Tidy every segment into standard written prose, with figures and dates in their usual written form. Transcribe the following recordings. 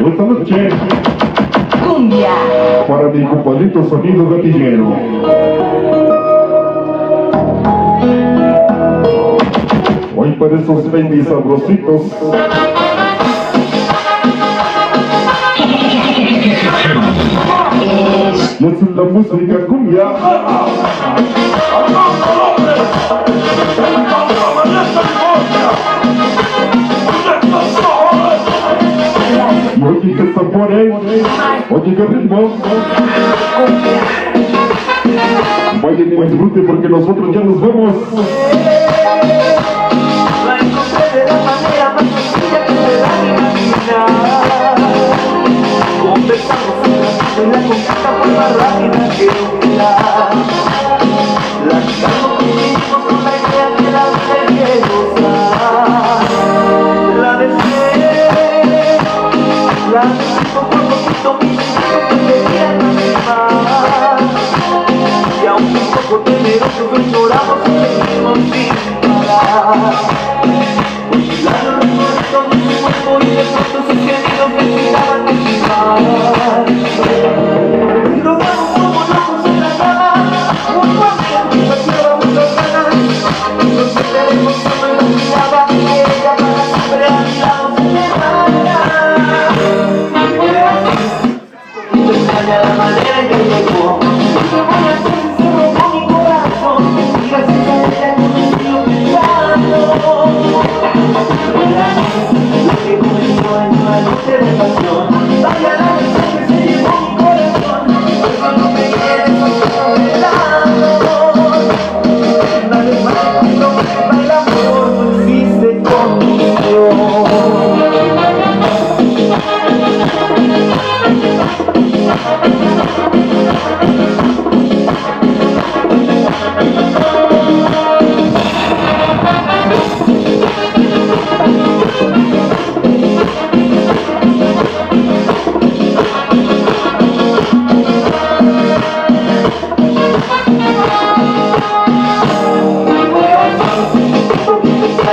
Esta noche, cumbia, para mi compadrito Sonido gatillero. Hoy para esos baby sabrositos. Y es la música cumbia. Y oye que sabores, oye que ritmo. Vayan y disfruten porque nosotros ya nos vemos. La encontré de la manera más sencilla que se da imaginar. Conversamos un ratito y la conquista fue más rápida que bailar. La quitamos y vivimos con la idea que la vida hay que gozar. La deseé, la deseé poco a poquito, mi sentido que quería más. Y aunque un poco temerosos lo ignoramos y seguimos sin parar. Claro, recuerdo todo su cuerpo y de pronto sus gemidos me tiraban de mi mar. Rodamos como locos en la cama, un guante que nos llevamos las ganas. Nos quedaremos como en la mirada y ella para siempre a mi lado se levanta. Y te extraña la manera en que llegó. ¿Qué voy a hacer si se rompió mi corazón? Y gracias a ella conocí lo que llamo. Lo que comenzó en una noche de pasión. Vaya la noche que se llevó mi corazón. Por eso no me quieres solo de lado. Una vez más te cuento que el amor no existe condición.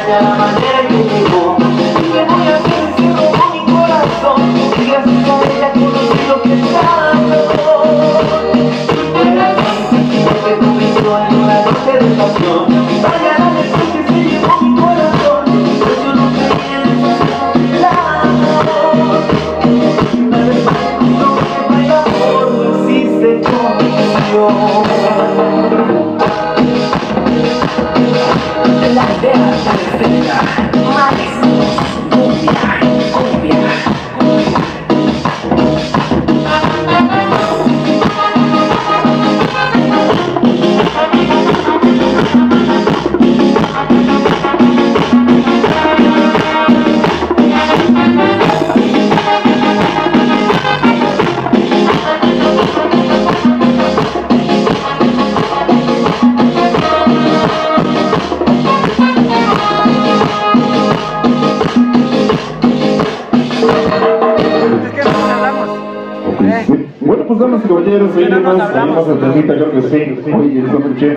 La manera que llegó. ¿Y qué voy a hacer si robó mi corazón? Y gracias a ella conocí lo que es amor. Lo que comenzó en una noche de pasión. Vaya la lección que se llevó mi corazón. Por eso no me vienes a amor. Una vez más te juro que para el amor no existe condición. la idea perfecta, máximos, cumbia, cumbia. Bueno, pues damas y caballeros, seguimos, claro que sí. Oye, esta noche